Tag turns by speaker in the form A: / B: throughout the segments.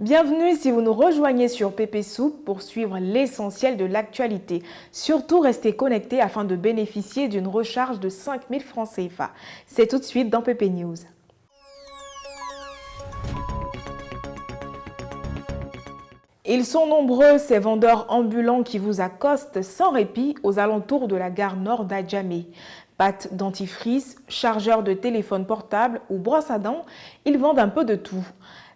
A: Bienvenue si vous nous rejoignez sur Pépé Soup pour suivre l'essentiel de l'actualité. Surtout restez connectés afin de bénéficier d'une recharge de 5 000 francs CFA. C'est tout de suite dans Pépé News. Ils sont nombreux, ces vendeurs ambulants qui vous accostent sans répit aux alentours de la gare nord d'Adjamé. Pâte dentifrice, chargeur de téléphone portable ou brosse à dents, ils vendent un peu de tout.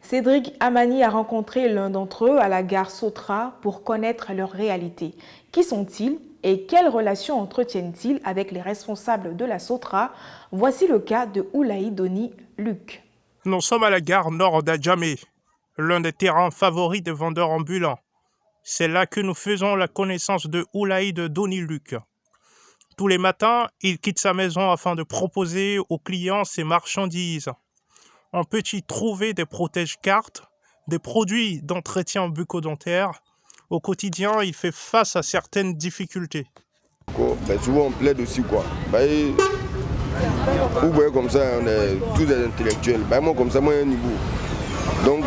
A: Cédric Amani a rencontré l'un d'entre eux à la gare Sotra pour connaître leur réalité. Qui sont-ils et quelles relations entretiennent-ils avec les responsables de la Sotra? Voici le cas de Oulaï Doni Luc.
B: Nous sommes à la gare nord d'Adjamé, l'un des terrains favoris des vendeurs ambulants. C'est là que nous faisons la connaissance de Oulaï Doni Luc. Tous les matins, il quitte sa maison afin de proposer aux clients ses marchandises. On peut y trouver des protège-cartes, des produits d'entretien bucco-dentaire. Au quotidien, il fait face à certaines difficultés.
C: Souvent on plaide aussi quoi. Vous voyez comme ça, on est tous des intellectuels. Moi comme ça, moi j'ai un niveau. Donc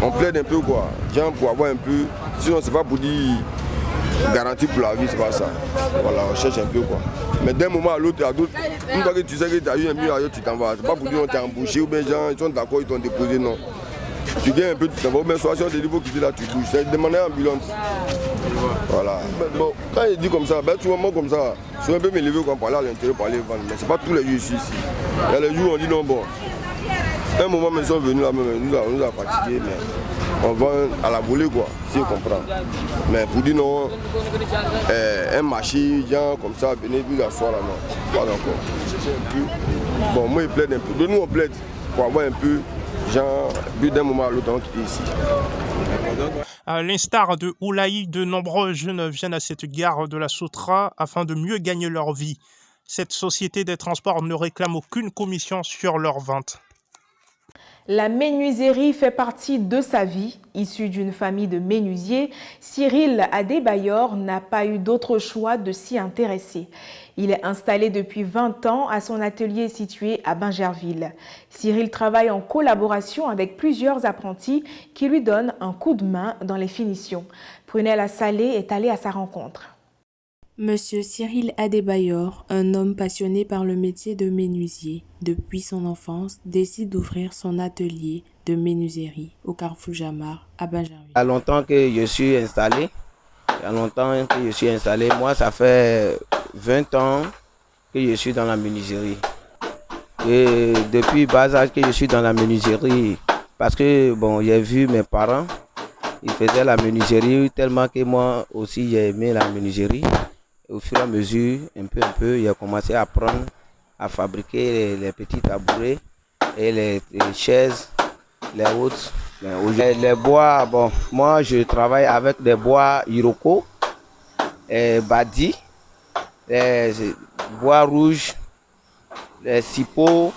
C: on plaide un peu quoi. Genre pour avoir un peu. Sinon c'est pas pour dire garantie pour la vie, c'est pas ça. Voilà, on cherche un peu quoi. Mais d'un moment à l'autre, il y a d'autres. Une fois que tu sais que tu as eu un mieux ailleurs, tu t'en vas. C'est pas pour dire on t'a embauché ou bien gens, ils sont d'accord, ils t'ont déposé, non. Tu gagnes un peu, tu t'en vas. Ou bien soit si on te dit qu'il quitter là, tu bouges. C'est demander ambulante. Voilà. Bon, quand il dit comme ça, souvent moi comme ça, je vais un peu me lever pour aller à l'intérieur, pour aller vendre. Mais c'est pas tous les jours ici. Il y a les jours où on dit non, bon. Un moment, ils sont venus là, on nous a fatigués, mais on vend à la volée, quoi, si on comprend. Mais pour dire non, un marché, genre comme ça, venez vous asseoir là, non, pas encore. Bon, moi, ils plaident un peu. De nous, on plaide pour avoir un peu, genre, but d'un moment à l'autre, on quitte ici.
B: À l'instar de Oulaï, de nombreux jeunes viennent à cette gare de la Sotra afin de mieux gagner leur vie. Cette société des transports ne réclame aucune commission sur leur vente.
A: La menuiserie fait partie de sa vie. Issu d'une famille de menuisiers, Cyril Adébayor n'a pas eu d'autre choix de s'y intéresser. Il est installé depuis 20 ans à son atelier situé à Bingerville. Cyril travaille en collaboration avec plusieurs apprentis qui lui donnent un coup de main dans les finitions. Prunella Salé est allée à sa rencontre.
D: Monsieur Cyril Adébayor, un homme passionné par le métier de menuisier, depuis son enfance, décide d'ouvrir son atelier de menuiserie au Carrefour Jamar à Bingerville.
E: Il y a longtemps que je suis installé. Moi, ça fait 20 ans que je suis dans la menuiserie. Et depuis bas âge que je suis dans la menuiserie, parce que bon, j'ai vu mes parents, ils faisaient la menuiserie tellement que moi aussi j'ai aimé la menuiserie. Au fur et à mesure, un peu, j'ai commencé à apprendre à fabriquer les petits tabourets et les chaises, les autres. Les bois, bon, moi je travaille avec des bois Iroko, Badi, les bois rouges, les sipo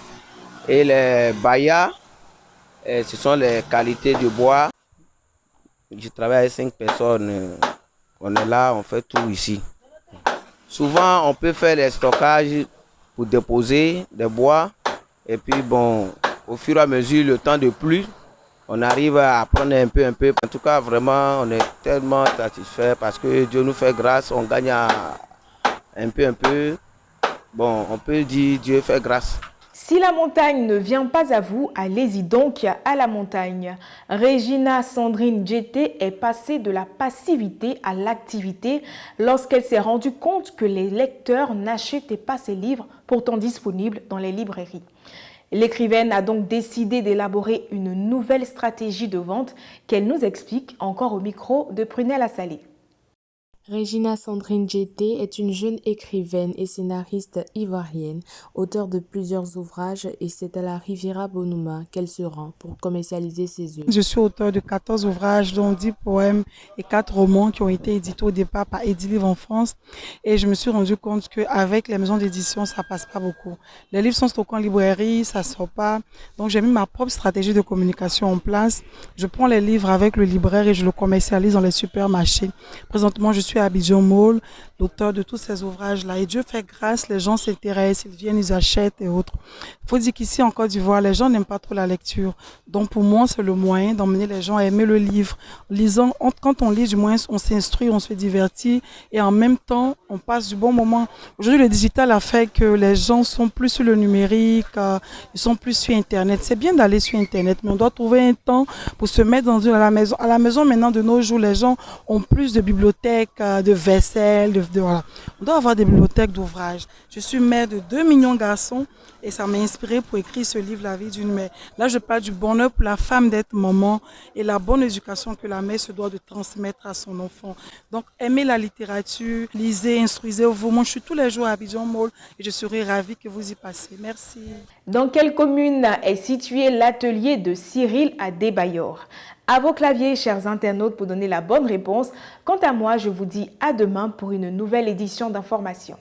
E: et les bayas. Ce sont les qualités de bois. Je travaille avec 5 personnes. On est là, on fait tout ici. Souvent, on peut faire les stockages pour déposer des bois. Et puis, bon, au fur et à mesure, le temps de pluie, on arrive à prendre un peu. En tout cas, vraiment, on est tellement satisfait parce que Dieu nous fait grâce, on gagne un peu. Bon, on peut dire Dieu fait grâce.
A: Si la montagne ne vient pas à vous, allez-y donc à la montagne. Regina Sandrine Djeté est passée de la passivité à l'activité lorsqu'elle s'est rendue compte que les lecteurs n'achetaient pas ses livres, pourtant disponibles dans les librairies. L'écrivaine a donc décidé d'élaborer une nouvelle stratégie de vente qu'elle nous explique encore au micro de Prunella Salé.
D: Regina Sandrine Djeté est une jeune écrivaine et scénariste ivoirienne, auteure de plusieurs ouvrages, et c'est à la Riviera Bonuma qu'elle se rend pour commercialiser ses œuvres.
F: Je suis auteur de 14 ouvrages, dont 10 poèmes et 4 romans qui ont été édités au départ par Edilivre en France. Et je me suis rendu compte qu'avec les maisons d'édition, ça passe pas beaucoup. Les livres sont stockés en librairie, ça sort pas. Donc j'ai mis ma propre stratégie de communication en place. Je prends les livres avec le libraire et je le commercialise dans les supermarchés. Présentement, je suis Abidjan Mall, l'auteur de tous ces ouvrages-là. Et Dieu fait grâce, les gens s'intéressent, ils viennent, ils achètent et autres. Il faut dire qu'ici en Côte d'Ivoire, les gens n'aiment pas trop la lecture. Donc pour moi, c'est le moyen d'emmener les gens à aimer le livre. Lisant, quand on lit, du moins, on s'instruit, on se divertit et en même temps, on passe du bon moment. Aujourd'hui, le digital a fait que les gens sont plus sur le numérique, ils sont plus sur Internet. C'est bien d'aller sur Internet, mais on doit trouver un temps pour se mettre dans à la maison. À la maison, maintenant, de nos jours, les gens ont plus de bibliothèques, de vaisselle, voilà. On doit avoir des bibliothèques d'ouvrages. Je suis mère de 2 millions de garçons et ça m'a inspiré pour écrire ce livre, La vie d'une mère. Là, je parle du bonheur pour la femme d'être maman et la bonne éducation que la mère se doit de transmettre à son enfant. Donc, aimez la littérature, lisez, instruisez-vous. Moi, je suis tous les jours à Abidjan Mall et je serai ravie que vous y passiez. Merci.
A: Dans quelle commune est situé l'atelier de Cyril à Débayor? À vos claviers, chers internautes, pour donner la bonne réponse. Quant à moi, je vous dis à demain pour une nouvelle édition d'information.